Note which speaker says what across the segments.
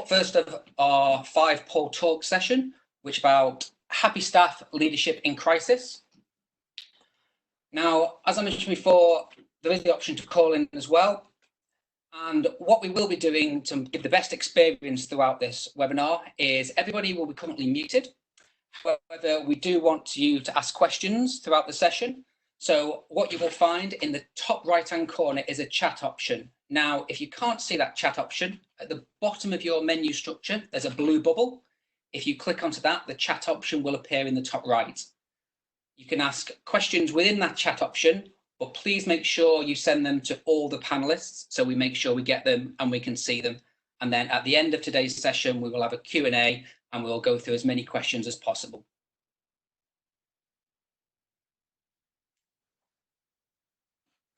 Speaker 1: first of our 5 poll talk session, which is about happy staff leadership in crisis. Now, as I mentioned before, there is the option to call in as well. And what we will be doing to give the best experience throughout this webinar is everybody will be currently muted. However, we do want you to ask questions throughout the session. So what you will find in the top right-hand corner is a chat option. Now, if you can't see that chat option, at the bottom of your menu structure, there's a blue bubble. If you click onto that, the chat option will appear in the top right. You can ask questions within that chat option, but please make sure you send them to all the panelists so we make sure we get them and we can see them. And then at the end of today's session, we will have a Q&A and we'll go through as many questions as possible.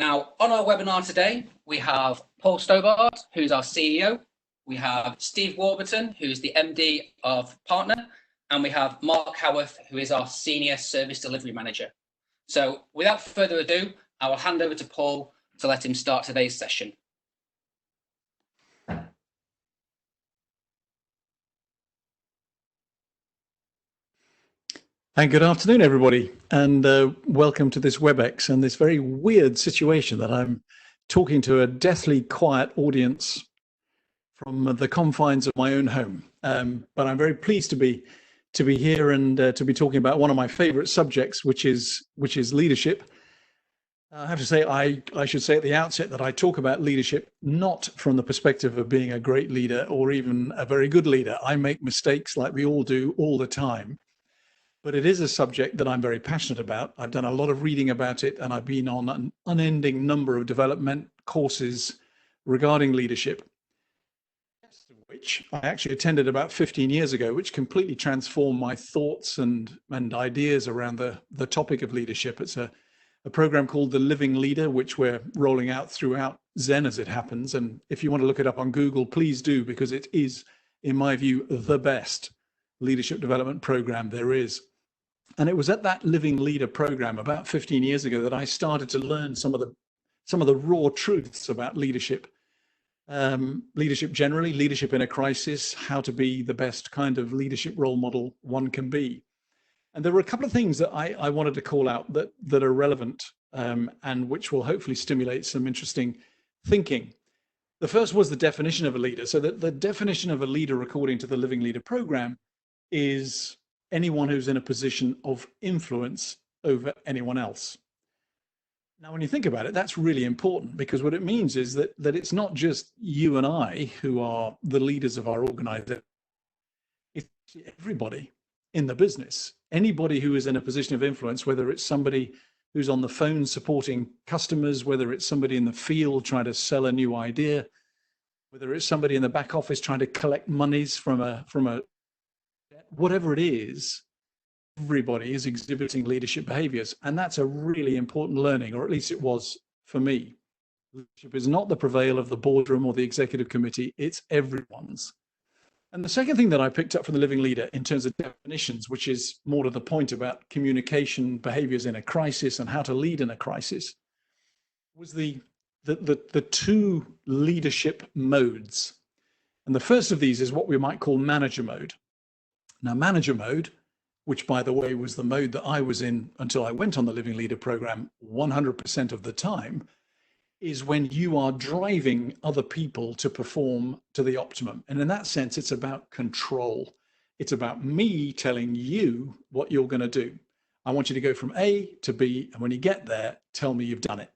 Speaker 1: Now, on our webinar today, we have Paul Stobart, who's our CEO. We have Steve Warburton, who's the MD of Partner. And we have Mark Howarth, who is our Senior Service Delivery Manager. So without further ado, I will hand over to Paul to let him start today's session.
Speaker 2: And good afternoon, everybody, and welcome to this WebEx and this very weird situation that I'm talking to a deathly quiet audience from the confines of my own home. But I'm very pleased to be here and to be talking about one of my favorite subjects, which is leadership. I have to say, I should say at the outset that I talk about leadership not from the perspective of being a great leader or even a very good leader. I make mistakes like we all do all the time. But it is a subject that I'm very passionate about. I've done a lot of reading about it, and I've been on an unending number of development courses regarding leadership, which I actually attended about 15 years ago, which completely transformed my thoughts and ideas around the topic of leadership. It's a program called The Living Leader, which we're rolling out throughout Zen as it happens. And if you want to look it up on Google, please do, because it is, in my view, the best leadership development program there is. And it was at that Living Leader program about 15 years ago that I started to learn some of the raw truths about leadership. Leadership generally, leadership in a crisis, how to be the best kind of leadership role model one can be. And there were a couple of things that I wanted to call out that are relevant and which will hopefully stimulate some interesting thinking. The first was the definition of a leader. So the definition of a leader, according to the Living Leader program, is anyone who's in a position of influence over anyone else. Now, when you think about it, that's really important, because what it means is that it's not just you and I who are the leaders of our organization. It's everybody in the business, anybody who is in a position of influence, whether it's somebody who's on the phone supporting customers, whether it's somebody in the field trying to sell a new idea, whether it's somebody in the back office trying to collect monies from a whatever it is, everybody is exhibiting leadership behaviors. And that's a really important learning, or at least it was for me. Leadership is not the prevail of the boardroom or the executive committee, it's everyone's. And the second thing that I picked up from the Living Leader in terms of definitions, which is more to the point about communication behaviors in a crisis and how to lead in a crisis, was the 2 leadership modes. And the first of these is what we might call manager mode. Now, manager mode, which by the way was the mode that I was in until I went on the Living Leader program 100% of the time, is when you are driving other people to perform to the optimum. And in that sense, it's about control. It's about me telling you what you're going to do. I want you to go from A to B, and when you get there, tell me you've done it.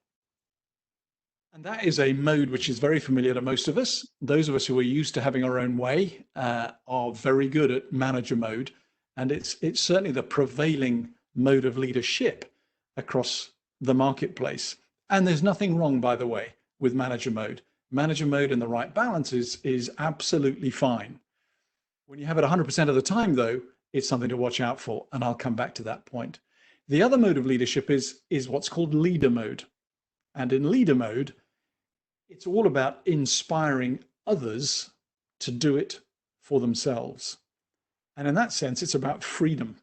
Speaker 2: And that is a mode which is very familiar to most of us. Those of us who are used to having our own way are very good at manager mode. And it's certainly the prevailing mode of leadership across the marketplace. And there's nothing wrong, by the way, with manager mode. Manager mode in the right balance is absolutely fine. When you have it 100% of the time, though, it's something to watch out for. And I'll come back to that point. The other mode of leadership is what's called leader mode. And in leader mode, it's all about inspiring others to do it for themselves. And in that sense, it's about freedom.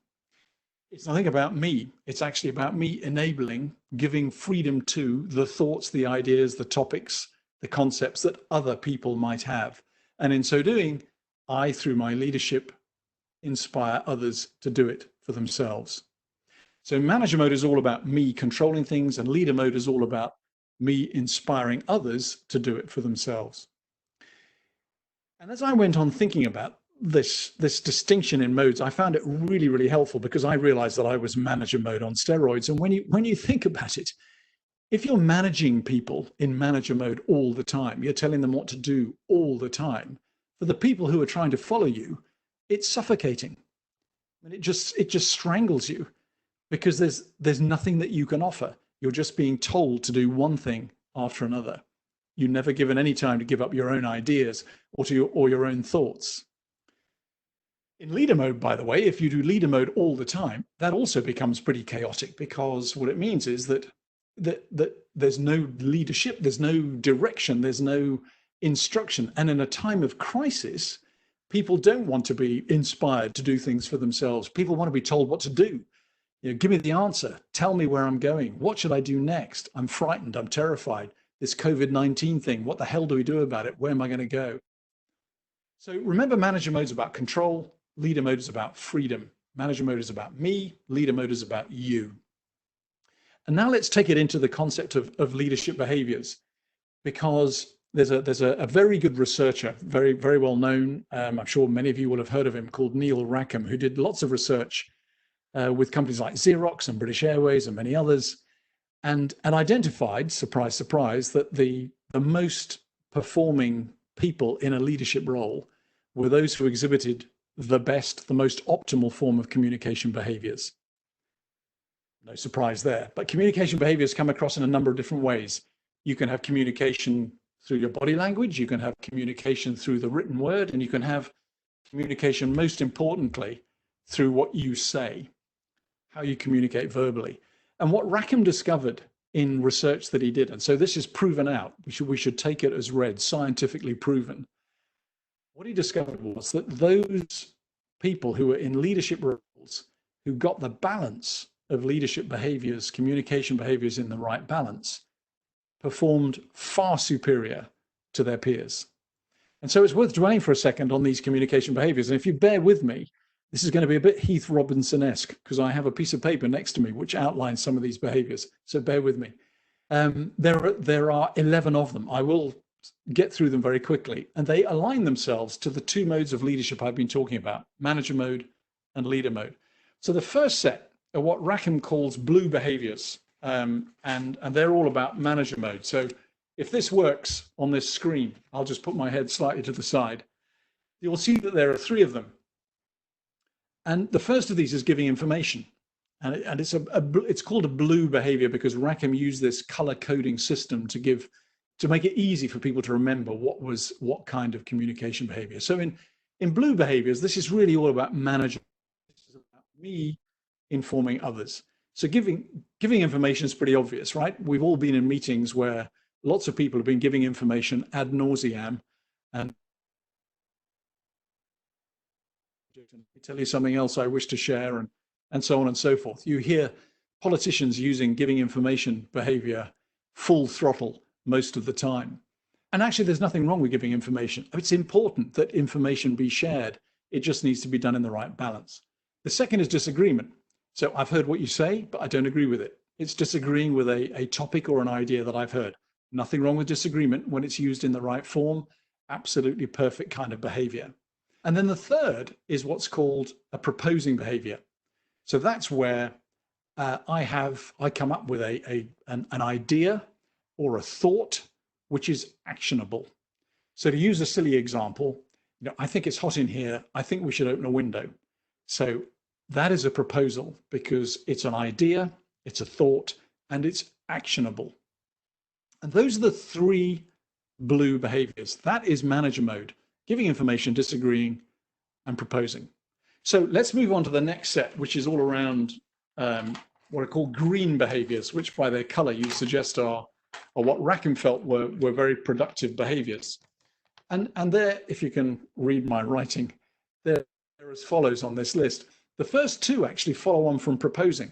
Speaker 2: It's nothing about me. It's actually about me enabling, giving freedom to the thoughts, the ideas, the topics, the concepts that other people might have. And in so doing, I, through my leadership, inspire others to do it for themselves. So manager mode is all about me controlling things, and leader mode is all about me inspiring others to do it for themselves. And as I went on thinking about this distinction in modes, I found it really, really helpful, because I realized that I was manager mode on steroids. And when you think about it, if you're managing people in manager mode all the time, you're telling them what to do all the time, for the people who are trying to follow you, it's suffocating. And it just strangles you, because there's nothing that you can offer. You're just being told to do one thing after another. You're never given any time to give up your own ideas or your own thoughts. In leader mode, by the way, if you do leader mode all the time, that also becomes pretty chaotic, because what it means is that there's no leadership, there's no direction, there's no instruction. And in a time of crisis, people don't want to be inspired to do things for themselves. People want to be told what to do. You know, give me the answer. Tell me where I'm going. What should I do next? I'm frightened. I'm terrified. This COVID-19 thing, what the hell do we do about it? Where am I going to go? So remember, manager mode is about control. Leader mode is about freedom. Manager mode is about me. Leader mode is about you. And now let's take it into the concept of leadership behaviors, because there's a very good researcher, very, very well known. I'm sure many of you will have heard of him, called Neil Rackham, who did lots of research with companies like Xerox and British Airways and many others, and identified, surprise, surprise, that the most performing people in a leadership role were those who exhibited the best, the most optimal form of communication behaviors. No surprise there. But communication behaviors come across in a number of different ways. You can have communication through your body language, you can have communication through the written word, and you can have communication, most importantly, through what you say, how you communicate verbally. And what Rackham discovered in research that he did, and so this is proven out, we should take it as read, scientifically proven. What he discovered was that those people who were in leadership roles, who got the balance of leadership behaviors, communication behaviors in the right balance, performed far superior to their peers. And so it's worth dwelling for a second on these communication behaviors. And if you bear with me, this is going to be a bit Heath Robinson-esque, because I have a piece of paper next to me which outlines some of these behaviors. So bear with me. There are 11 of them. I will get through them very quickly. And they align themselves to the two modes of leadership I've been talking about, manager mode and leader mode. So the first set are what Rackham calls blue behaviors. And they're all about manager mode. So if this works on this screen, I'll just put my head slightly to the side. You'll see that there are 3 of them. And the first of these is giving information. And it's called a blue behavior because Rackham used this color coding system to make it easy for people to remember what kind of communication behavior. So in blue behaviors, this is really all about management. This is about me informing others. So giving information is pretty obvious, right? We've all been in meetings where lots of people have been giving information ad nauseam, and tell you something else I wish to share, and so on and so forth. You hear politicians using giving information behavior full throttle most of the time. And actually, there's nothing wrong with giving information. It's important that information be shared. It just needs to be done in the right balance. The second is disagreement. So I've heard what you say, but I don't agree with it. It's disagreeing with a topic or an idea that I've heard. Nothing wrong with disagreement when it's used in the right form. Absolutely perfect kind of behavior. And then the third is what's called a proposing behavior. So that's where I come up with an idea or a thought which is actionable. So to use a silly example, I think it's hot in here. I think we should open a window. So that is a proposal because it's an idea, it's a thought, and it's actionable. And those are the 3 blue behaviors. That is manager mode: giving information, disagreeing, and proposing. So let's move on to the next set, which is all around what are called green behaviors, which by their color you suggest are what Rackham felt were very productive behaviors. And there, if you can read my writing, they're as follows on this list. The first 2 actually follow on from proposing.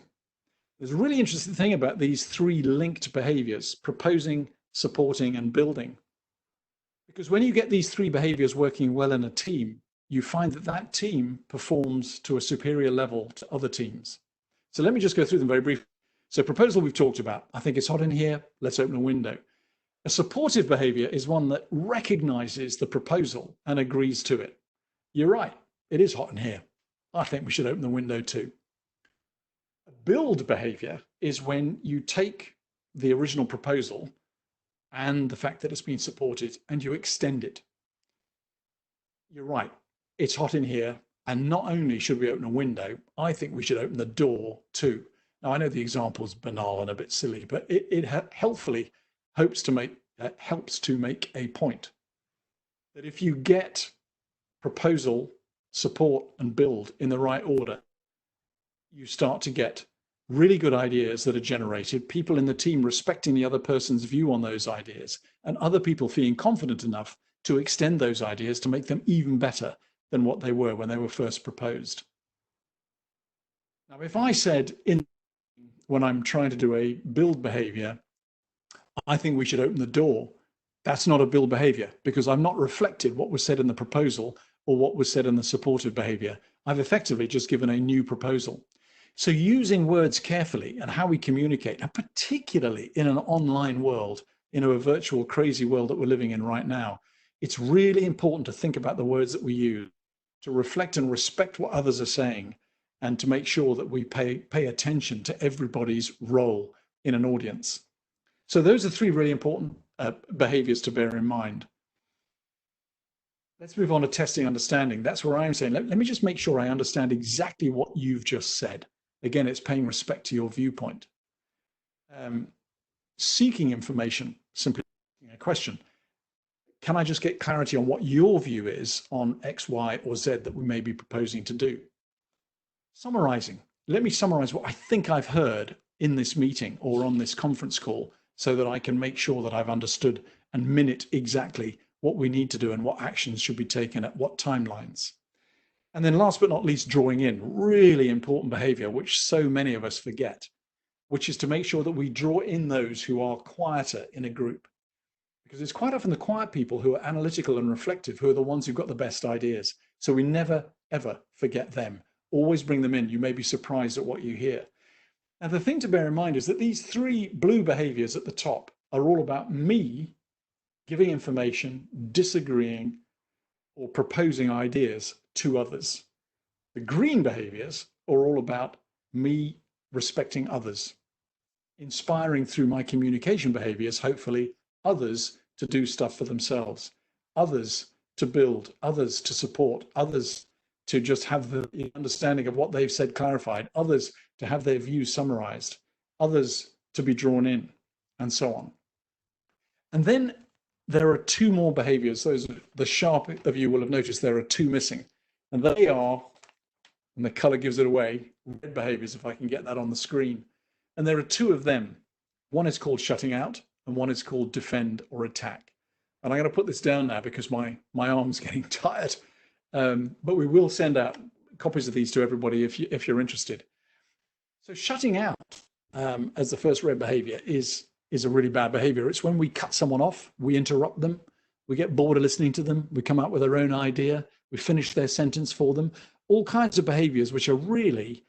Speaker 2: There's a really interesting thing about these 3 linked behaviors: proposing, supporting, and building. Because when you get these 3 behaviors working well in a team, you find that that team performs to a superior level to other teams. So let me just go through them very briefly. So proposal we've talked about. I think it's hot in here. Let's open a window. A supportive behavior is one that recognizes the proposal and agrees to it. You're right. It is hot in here. I think we should open the window too. A build behavior is when you take the original proposal and the fact that it's been supported and you extend it. You're right. It's hot in here. And not only should we open a window, I think we should open the door too. Now, I know the example is banal and a bit silly, but it helpfully helps to make a point that if you get proposal, support, and build in the right order, you start to get really good ideas that are generated, people in the team respecting the other person's view on those ideas, and other people feeling confident enough to extend those ideas to make them even better than what they were when they were first proposed. Now, if I said when I'm trying to do a build behavior, I think we should open the door, that's not a build behavior because I've not reflected what was said in the proposal or what was said in the supportive behavior. I've effectively just given a new proposal. So using words carefully and how we communicate, and particularly in an online world, in a virtual crazy world that we're living in right now, it's really important to think about the words that we use, to reflect and respect what others are saying, and to make sure that we pay attention to everybody's role in an audience. So those are three really important behaviors to bear in mind. Let's move on to testing understanding. That's where I'm saying, let me just make sure I understand exactly what you've just said. Again, it's paying respect to your viewpoint. Seeking information, simply asking a question. Can I just get clarity on what your view is on X, Y, or Z that we may be proposing to do? Summarizing. Let me summarize what I think I've heard in this meeting or on this conference call so that I can make sure that I've understood and minute exactly what we need to do and what actions should be taken at what timelines. And then last but not least, drawing in, really important behavior, which so many of us forget, which is to make sure that we draw in those who are quieter in a group. Because it's quite often the quiet people who are analytical and reflective who are the ones who've got the best ideas. So we never, ever forget them. Always bring them in. You may be surprised at what you hear. Now, the thing to bear in mind is that these three blue behaviors at the top are all about me giving information, disagreeing, or proposing ideas to others. The green behaviors are all about me respecting others, inspiring through my communication behaviors, hopefully, others to do stuff for themselves, others to build, others to support, others to just have the understanding of what they've said clarified, others to have their views summarized, others to be drawn in, and so on. And then there are two more behaviors. Those, the sharp of you will have noticed there are two missing. And they are, and the color gives it away, red behaviors, if I can get that on the screen. And there are two of them. One is called shutting out, and one is called defend or attack. And I'm going to put this down now because my arm's getting tired. But we will send out copies of these to everybody if you're interested. So shutting out as the first red behavior is a really bad behavior. It's when we cut someone off, we interrupt them, we get bored of listening to them, we come up with our own idea, we finish their sentence for them. All kinds of behaviors which are really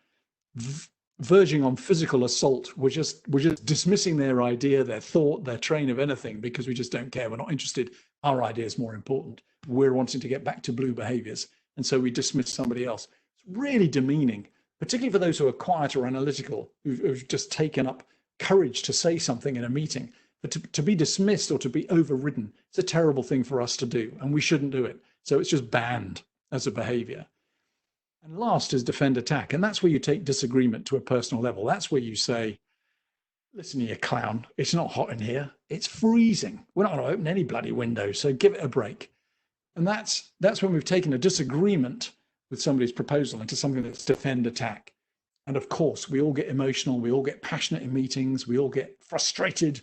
Speaker 2: verging on physical assault. We're just dismissing their idea, their thought, their train of anything because we just don't care. We're not interested. Our idea is more important. We're wanting to get back to blue behaviors. And so we dismiss somebody else. It's really demeaning, particularly for those who are quiet or analytical, who've just taken up courage to say something in a meeting. But to be dismissed or to be overridden, it's a terrible thing for us to do, and we shouldn't do it. So it's just banned as a behavior. And last is defend attack. And that's where you take disagreement to a personal level. That's where you say, listen, you clown, it's not hot in here. It's freezing. We're not going to open any bloody window, so give it a break. And that's when we've taken a disagreement with somebody's proposal into something that's defend attack. And of course, we all get emotional. We all get passionate in meetings. We all get frustrated.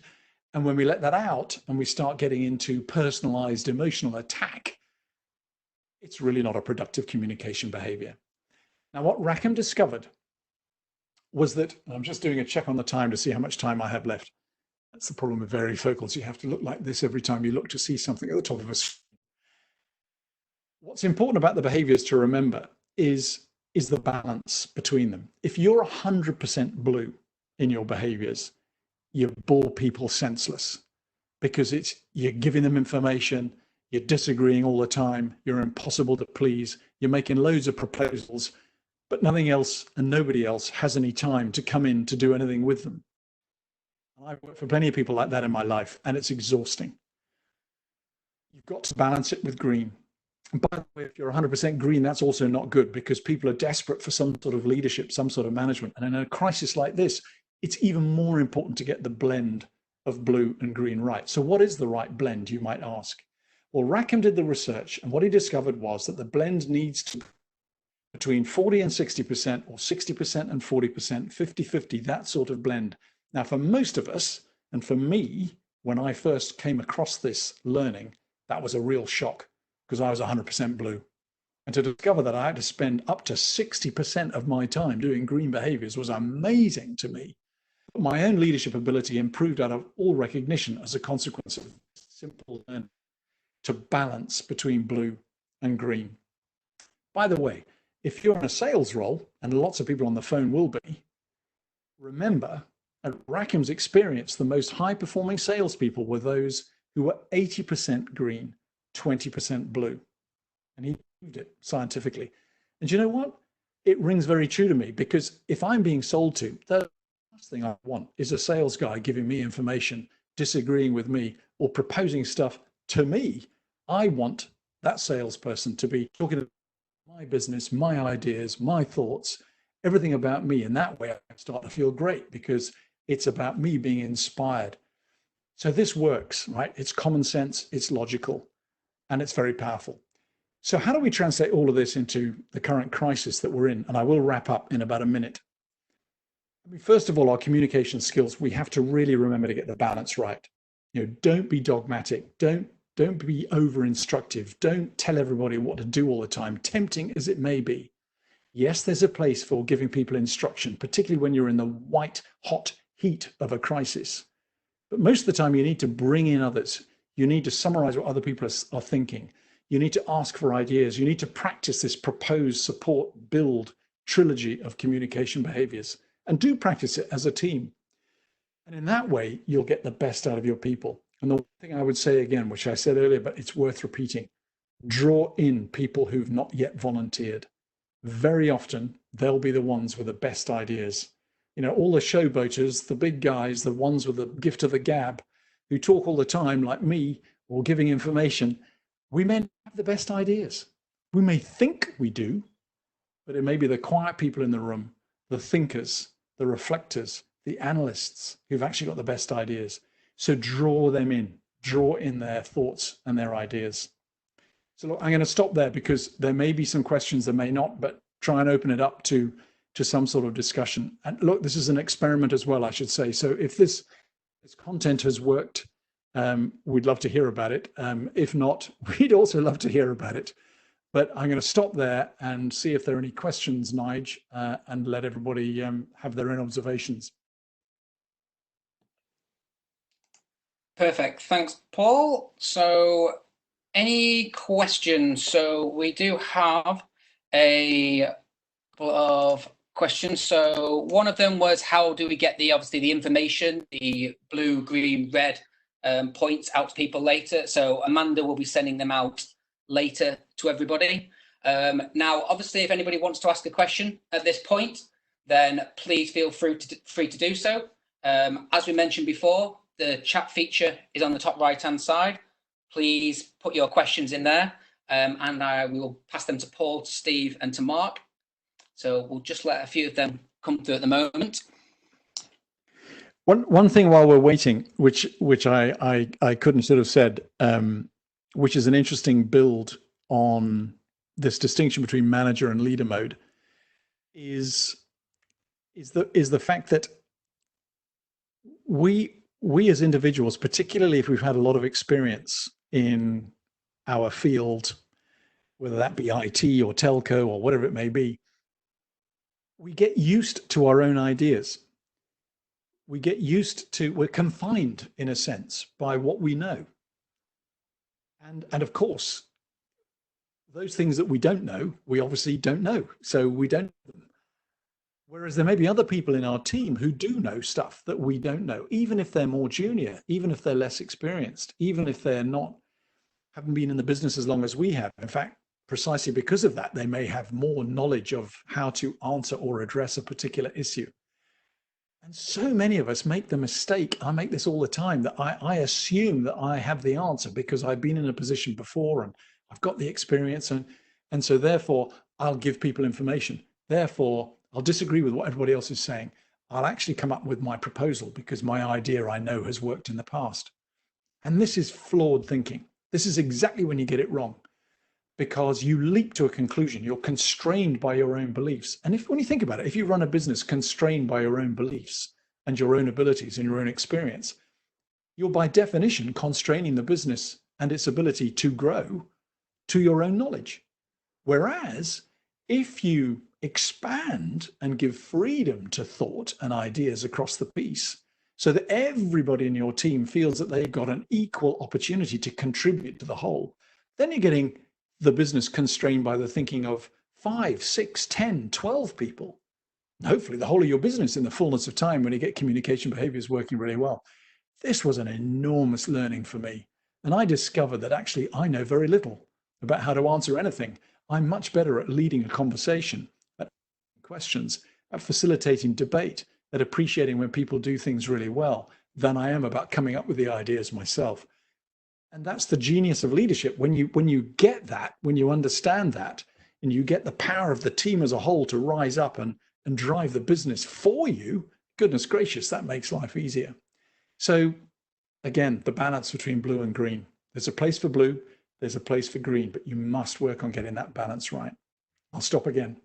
Speaker 2: And when we let that out and we start getting into personalized emotional attack, it's really not a productive communication behavior. Now, what Rackham discovered was that, and I'm just doing a check on the time to see how much time I have left. That's the problem with varifocals. You have to look like this every time you look to see something at the top of a screen. What's important about the behaviors to remember is the balance between them. If you're 100% blue in your behaviors, you bore people senseless because you're giving them information, you're disagreeing all the time, you're impossible to please, you're making loads of proposals, but nothing else and nobody else has any time to come in to do anything with them. And I've worked for plenty of people like that in my life, and it's exhausting. You've got to balance it with green. And by the way, if you're 100% green, that's also not good because people are desperate for some sort of leadership, some sort of management. And in a crisis like this, it's even more important to get the blend of blue and green right. So what is the right blend, you might ask? Well, Rackham did the research, and what he discovered was that the blend needs to be between 40 and 60%, or 60% and 40%, 50-50, that sort of blend. Now, for most of us, and for me, when I first came across this learning, that was a real shock because I was 100% blue. And to discover that I had to spend up to 60% of my time doing green behaviors was amazing to me. But my own leadership ability improved out of all recognition as a consequence of simple learning to balance between blue and green. By the way, if you're in a sales role, and lots of people on the phone will be, remember, at Rackham's experience, the most high-performing salespeople were those who were 80% green, 20% blue. And he proved it scientifically. And you know what? It rings very true to me because if I'm being sold to, the last thing I want is a sales guy giving me information, disagreeing with me, or proposing stuff to me. I want that salesperson to be talking about my business, my ideas, my thoughts, everything about me. And that way I start to feel great because it's about me being inspired. So this works, right? It's common sense, it's logical, and it's very powerful. So how do we translate all of this into the current crisis that we're in? And I will wrap up in about a minute. I mean, first of all, our communication skills, we have to really remember to get the balance right. Don't be dogmatic. Don't be over instructive. Don't tell everybody what to do all the time, tempting as it may be. Yes, there's a place for giving people instruction, particularly when you're in the white hot heat of a crisis. But most of the time you need to bring in others. You need to summarize what other people are thinking. You need to ask for ideas. You need to practice this propose, support, build trilogy of communication behaviors, and do practice it as a team. And in that way, you'll get the best out of your people. And the one thing I would say again, which I said earlier, but it's worth repeating, draw in people who've not yet volunteered. Very often, they'll be the ones with the best ideas. All the showboaters, the big guys, the ones with the gift of the gab, who talk all the time like me or giving information, we may have the best ideas. We may think we do, but it may be the quiet people in the room, the thinkers, the reflectors, the analysts who've actually got the best ideas. So draw them in, draw in their thoughts and their ideas. So look, I'm going to stop there because there may be some questions, there may not, but try and open it up to some sort of discussion. And look, this is an experiment as well, I should say. So if this content has worked, we'd love to hear about it. If not, we'd also love to hear about it. But I'm going to stop there and see if there are any questions, Nige, and let everybody have their own observations.
Speaker 1: Perfect. Thanks, Paul. So any questions? So we do have a couple of questions. So one of them was, how do we get obviously the information, the blue, green, red points out to people later? So Amanda will be sending them out later to everybody. Now, obviously, if anybody wants to ask a question at this point, then please feel free to do so. As we mentioned before, the chat feature is on the top right-hand side. Please put your questions in there, and I will pass them to Paul, to Steve, and to Mark. So we'll just let a few of them come through at the moment.
Speaker 2: One thing while we're waiting, which I couldn't sort of said, which is an interesting build on this distinction between manager and leader mode, is the fact that we as individuals, particularly if we've had a lot of experience in our field, whether that be IT or telco or whatever it may be, we get used to our own ideas. We're confined in a sense by what we know. And of course, those things that we don't know, we obviously don't know. So we don't know them. Whereas there may be other people in our team who do know stuff that we don't know, even if they're more junior, even if they're less experienced, even if they're not, haven't been in the business as long as we have. In fact, precisely because of that, they may have more knowledge of how to answer or address a particular issue. And so many of us make the mistake, I make this all the time, that I assume that I have the answer because I've been in a position before and I've got the experience. And so therefore, I'll give people information. Therefore, I'll disagree with what everybody else is saying. I'll actually come up with my proposal because my idea I know has worked in the past. And this is flawed thinking. This is exactly when you get it wrong, because you leap to a conclusion. You're constrained by your own beliefs. And when you think about it, if you run a business constrained by your own beliefs and your own abilities and your own experience, you're by definition constraining the business and its ability to grow to your own knowledge. Whereas if you expand and give freedom to thought and ideas across the piece, so that everybody in your team feels that they've got an equal opportunity to contribute to the whole, then you're getting the business constrained by the thinking of 5, 6, 10, 12 people. Hopefully the whole of your business in the fullness of time when you get communication behaviors working really well. This was an enormous learning for me. And I discovered that actually I know very little about how to answer anything. I'm much better at leading a conversation, at questions, at facilitating debate, at appreciating when people do things really well than I am about coming up with the ideas myself. And that's the genius of leadership. When you get that, when you understand that, and you get the power of the team as a whole to rise up and drive the business for you, goodness gracious, that makes life easier. So again, the balance between blue and green. There's a place for blue, there's a place for green, but you must work on getting that balance right. I'll stop again.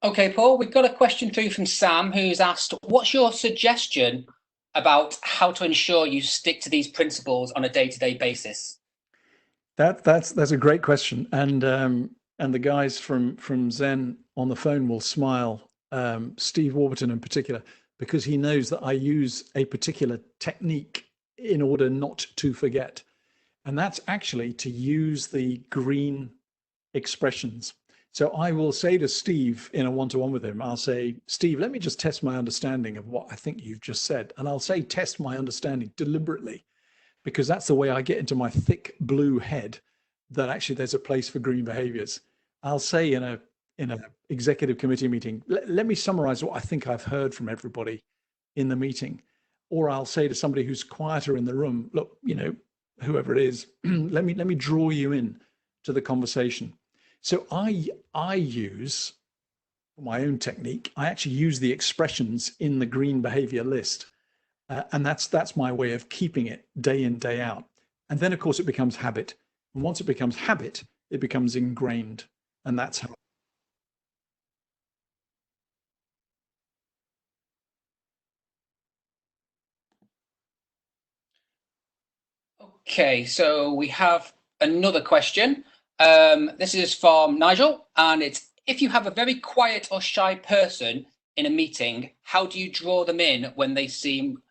Speaker 1: Okay, Paul, we've got a question through from Sam who's asked, what's your suggestion about how to ensure you stick to these principles on a day-to-day basis?
Speaker 2: That's a great question. And the guys from Zen on the phone will smile, Steve Warburton in particular, because he knows that I use a particular technique in order not to forget. And that's actually to use the green expressions. So I will say to Steve in a one-to-one with him, I'll say, Steve, let me just test my understanding of what I think you've just said. And I'll say, test my understanding deliberately, because that's the way I get into my thick blue head that actually there's a place for green behaviors. I'll say in a executive committee meeting, let me summarize what I think I've heard from everybody in the meeting. Or I'll say to somebody who's quieter in the room, look, whoever it is, let me draw you in to the conversation. So I use my own technique. I actually use the expressions in the green behavior list. And that's my way of keeping it day in, day out. And then, of course, it becomes habit. And once it becomes habit, it becomes ingrained. And that's how.
Speaker 1: Okay, so we have another question. This is from Nigel, and it's, if you have a very quiet or shy person in a meeting, how do you draw them in when they seem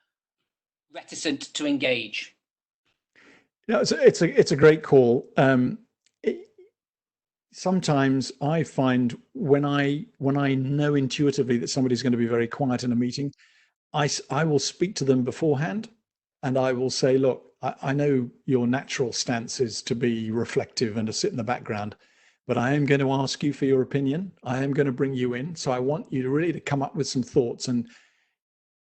Speaker 1: reticent to engage?
Speaker 2: It's a great call. Sometimes I find when I know intuitively that somebody's going to be very quiet in a meeting, I will speak to them beforehand, and I will say, look, I know your natural stance is to be reflective and to sit in the background, but I am going to ask you for your opinion. I am going to bring you in. So I want you to really come up with some thoughts, and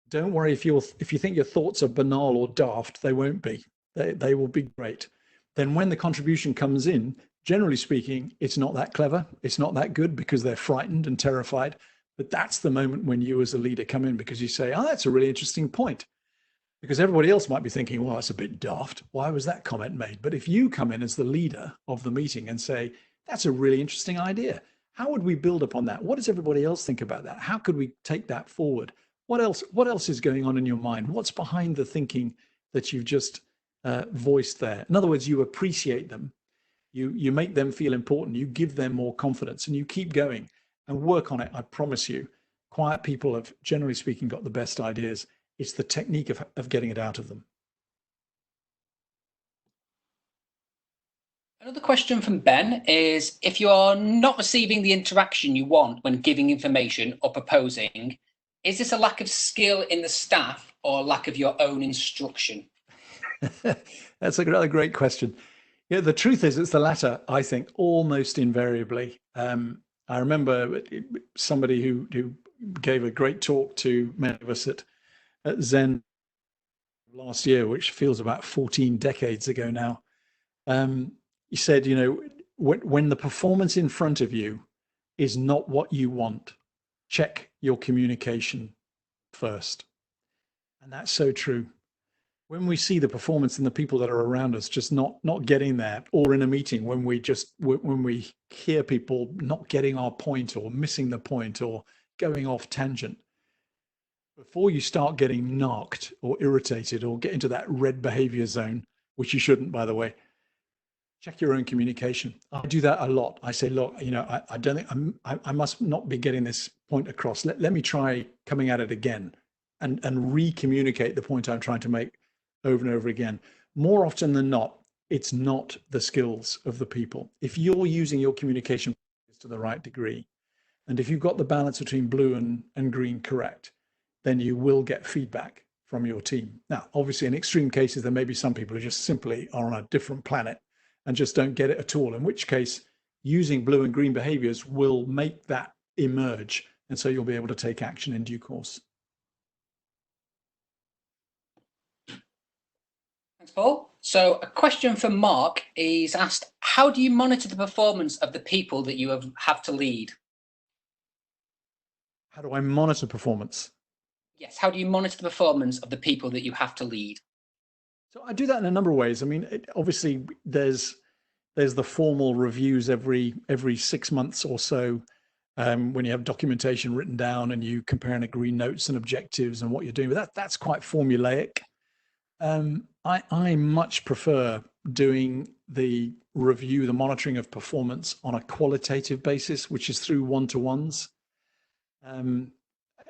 Speaker 2: don't worry if you think your thoughts are banal or daft, they won't be. They will be great. Then when the contribution comes in, generally speaking, it's not that clever. It's not that good because they're frightened and terrified. But that's the moment when you as a leader come in, because you say, oh, that's a really interesting point. Because everybody else might be thinking, well, that's a bit daft. Why was that comment made? But if you come in as the leader of the meeting and say, that's a really interesting idea. How would we build upon that? What does everybody else think about that? How could we take that forward? What else is going on in your mind? What's behind the thinking that you've just voiced there? In other words, you appreciate them. You make them feel important. You give them more confidence, and you keep going and work on it. I promise you, quiet people have, generally speaking, got the best ideas. It's the technique of getting it out of them.
Speaker 1: Another question from Ben is, if you're not receiving the interaction you want when giving information or proposing, is this a lack of skill in the staff or a lack of your own instruction?
Speaker 2: That's a great question. Yeah, the truth is, it's the latter, I think, almost invariably. I remember somebody who gave a great talk to many of us at Zen last year, which feels about 14 decades ago now. He said, you know, when the performance in front of you is not what you want, check your communication first. And that's so true. When we see the performance in the people that are around us just not getting there, or in a meeting when we hear people not getting our point or missing the point or going off tangent, before you start getting knocked or irritated or get into that red behavior zone, which you shouldn't, by the way, check your own communication. I do that a lot. I say, look, you know, I don't think I must not be getting this point across. Let me try coming at it again and re-communicate the point I'm trying to make over and over again. More often than not, it's not the skills of the people. If you're using your communication to the right degree, and if you've got the balance between blue and green correct, then you will get feedback from your team. Now, obviously, in extreme cases, there may be some people who just simply are on a different planet and just don't get it at all, in which case using blue and green behaviors will make that emerge. And so you'll be able to take action in due course.
Speaker 1: Thanks, Paul. So a question from Mark. He's asked, how do you monitor the performance of the people that you have to lead?
Speaker 2: How do I monitor performance?
Speaker 1: Yes, how do you monitor the performance of the people that you have to lead?
Speaker 2: So I do that in a number of ways. I mean, obviously there's the formal reviews every 6 months or so, when you have documentation written down and you compare and agree notes and objectives and what you're doing. But that's quite formulaic. I much prefer doing the review, the monitoring of performance on a qualitative basis, which is through one-to-ones.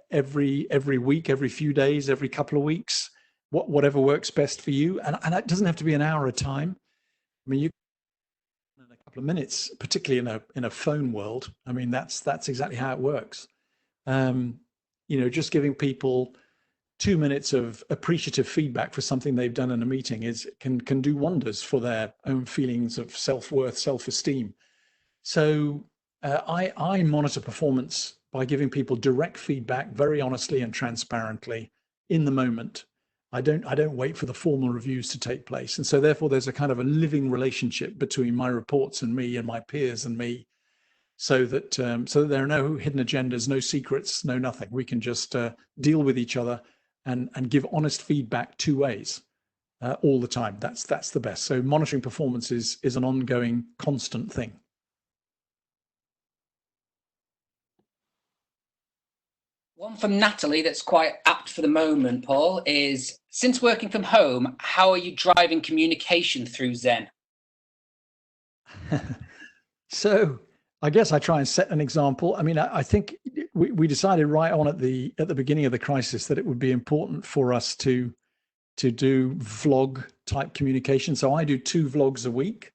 Speaker 2: Every week, every few days, every couple of weeks, whatever works best for you. And it doesn't have to be an hour at a time. I mean, you in a couple of minutes, particularly in a phone world. I mean, that's exactly how it works. You know, just giving people 2 minutes of appreciative feedback for something they've done in a meeting can do wonders for their own feelings of self-worth, self-esteem. So I monitor performance by giving people direct feedback very honestly and transparently in the moment. I don't wait for the formal reviews to take place. And so therefore there's a kind of a living relationship between my reports and me and my peers and me, so that there are no hidden agendas, no secrets, no nothing. We can just deal with each other and give honest feedback 2 ways all the time. That's the best. So monitoring performance is an ongoing, constant thing.
Speaker 1: One from Natalie that's quite apt for the moment, Paul, is, since working from home, how are you driving communication through Zen?
Speaker 2: So I guess I try and set an example. I mean, I think we decided right on at the beginning of the crisis that it would be important for us to do vlog type communication. So I do 2 vlogs a week,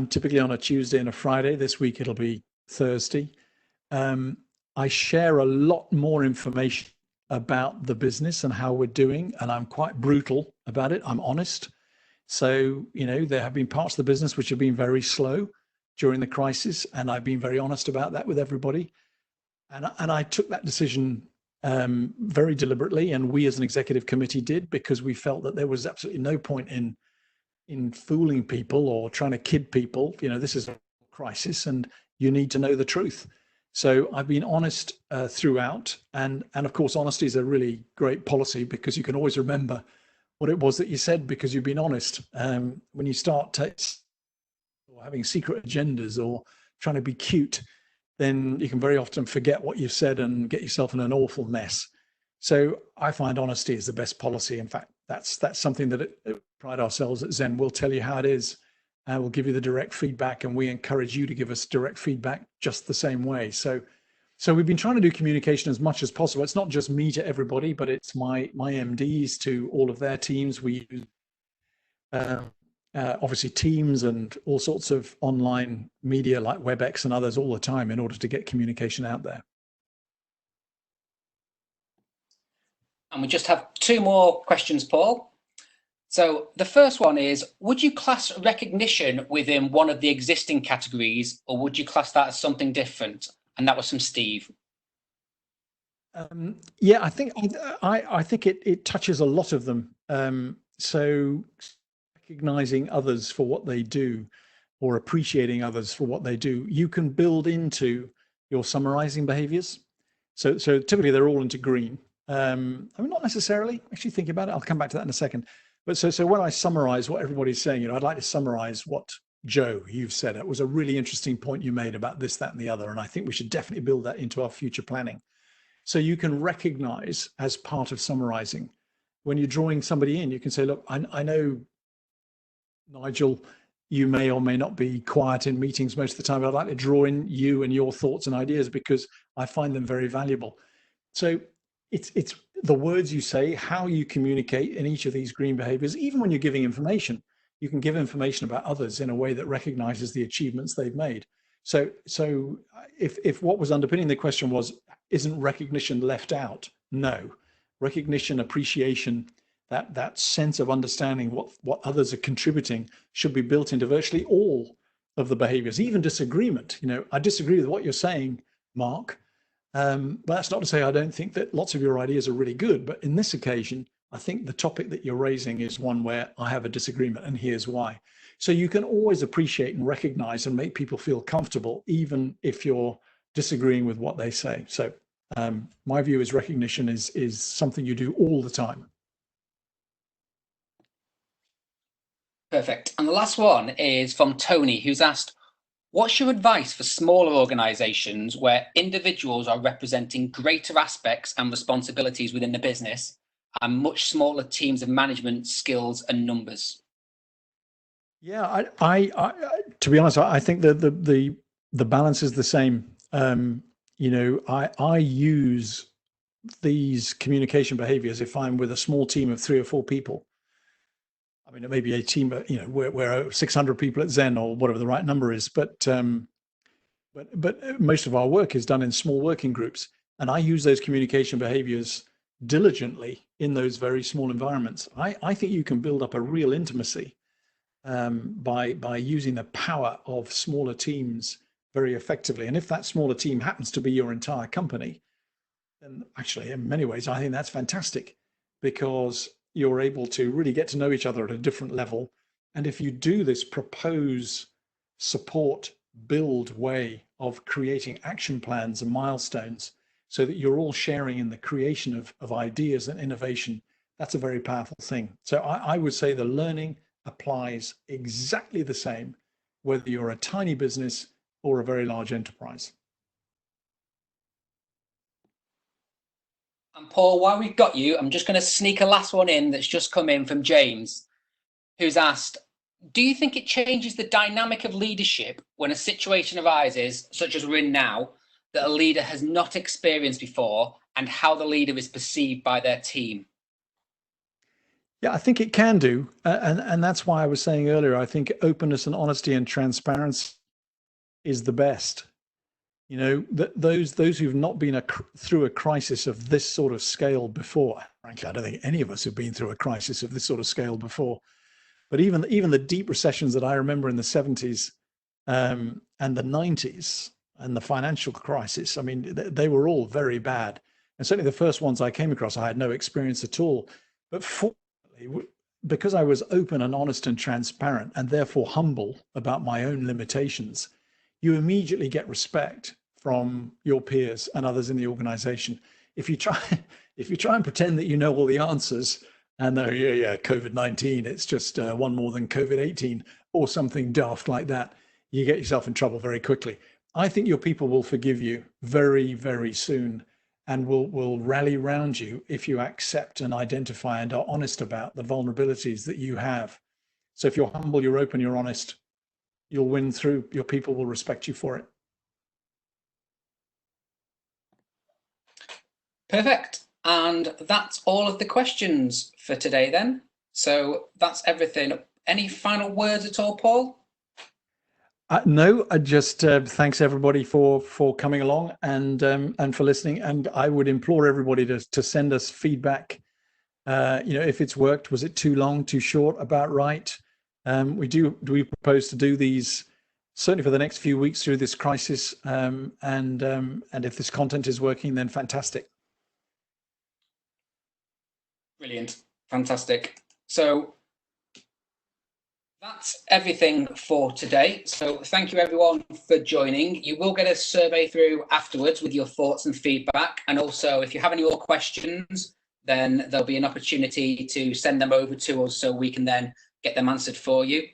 Speaker 2: typically on a Tuesday and a Friday. This week it'll be Thursday. I share a lot more information about the business and how we're doing, and I'm quite brutal about it. I'm honest. So, you know, there have been parts of the business which have been very slow during the crisis, and I've been very honest about that with everybody. And I took that decision very deliberately, and we as an executive committee did, because we felt that there was absolutely no point in fooling people or trying to kid people. You know, this is a crisis and you need to know the truth. So I've been honest throughout, and of course honesty is a really great policy, because you can always remember what it was that you said because you've been honest. When you start or having secret agendas or trying to be cute, then you can very often forget what you've said and get yourself in an awful mess. So I find honesty is the best policy. In fact, that's something that pride ourselves at Zen. We'll tell you how it is. We'll give you the direct feedback, and we encourage you to give us direct feedback just the same way. So we've been trying to do communication as much as possible. It's not just me to everybody, but it's my MDs to all of their teams. We use obviously Teams and all sorts of online media like WebEx and others all the time in order to get communication out there.
Speaker 1: And we just have 2 more questions, Paul. So the first one is, would you class recognition within one of the existing categories, or would you class that as something different? And that was from Steve.
Speaker 2: Yeah, I think it touches a lot of them. So recognizing others for what they do or appreciating others for what they do, you can build into your summarizing behaviors. So typically they're all into green. I mean, not necessarily, actually thinking about it, I'll come back to that in a second. But so when I summarize what everybody's saying, I'd like to summarize what Joe, you've said. It was a really interesting point you made about this, that, and the other. And I think we should definitely build that into our future planning. So you can recognize as part of summarizing, when you're drawing somebody in, you can say, look, I know, Nigel, you may or may not be quiet in meetings most of the time, but I'd like to draw in you and your thoughts and ideas because I find them very valuable. So it's the words you say, how you communicate in each of these green behaviors. Even when you're giving information, you can give information about others in a way that recognizes the achievements they've made. So if what was underpinning the question was, isn't recognition left out? No. Recognition, appreciation, that sense of understanding what others are contributing should be built into virtually all of the behaviors, even disagreement. I disagree with what you're saying, Mark, but that's not to say I don't think that lots of your ideas are really good. But in this occasion, I think the topic that you're raising is one where I have a disagreement, and here's why. So you can always appreciate and recognize and make people feel comfortable, even if you're disagreeing with what they say. So my view is recognition is something you do all the time.
Speaker 1: Perfect. And the last one is from Tony, who's asked, what's your advice for smaller organizations where individuals are representing greater aspects and responsibilities within the business and much smaller teams of management skills and numbers?
Speaker 2: Yeah, I to be honest, I think that the balance is the same. I use these communication behaviors if I'm with a small team of 3 or 4 people. I mean, it may be a team, we're 600 people at Zen or whatever the right number is, but most of our work is done in small working groups, and I use those communication behaviors diligently in those very small environments. I think you can build up a real intimacy by using the power of smaller teams very effectively. And if that smaller team happens to be your entire company, then actually, in many ways, I think that's fantastic, because you're able to really get to know each other at a different level. And if you do this propose, support, build way of creating action plans and milestones so that you're all sharing in the creation of ideas and innovation, that's a very powerful thing. So I would say the learning applies exactly the same, whether you're a tiny business or a very large enterprise.
Speaker 1: And Paul, while we've got you, I'm just going to sneak a last one in that's just come in from James, who's asked, do you think it changes the dynamic of leadership when a situation arises, such as we're in now, that a leader has not experienced before, and how the leader is perceived by their team?
Speaker 2: Yeah, I think it can do. And that's why I was saying earlier, I think openness and honesty and transparency is the best. Those who've not been through a crisis of this sort of scale before, frankly, I don't think any of us have been through a crisis of this sort of scale before. But even the deep recessions that I remember in the 70s and the 90s and the financial crisis, I mean, they were all very bad. And certainly the first ones I came across, I had no experience at all. But fortunately, because I was open and honest and transparent, and therefore humble about my own limitations, you immediately get respect from your peers and others in the organization. If you try and pretend that you know all the answers, and COVID-19, it's just one more than COVID-18 or something daft like that, you get yourself in trouble very quickly. I think your people will forgive you very, very soon, and will rally around you if you accept and identify and are honest about the vulnerabilities that you have. So if you're humble, you're open, you're honest, you'll win through. Your people will respect you for it.
Speaker 1: Perfect. And that's all of the questions for today then. So that's everything any final words at all, Paul?
Speaker 2: No, I just thanks everybody for coming along and for listening. And I would implore everybody to send us feedback. If it's worked, was it too long, too short, about right? We propose to do these certainly for the next few weeks through this crisis. And if this content is working, then fantastic.
Speaker 1: Brilliant, fantastic. So that's everything for today. So thank you everyone for joining. You will get a survey through afterwards with your thoughts and feedback. And also, if you have any more questions, then there'll be an opportunity to send them over to us so we can then get them answered for you.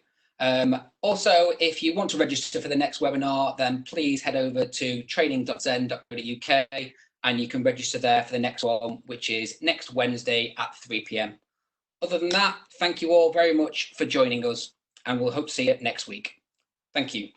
Speaker 1: Also, if you want to register for the next webinar, then please head over to training.zen.co.uk and you can register there for the next one, which is next Wednesday at 3 p.m. Other than that, thank you all very much for joining us, and we'll hope to see you next week. Thank you.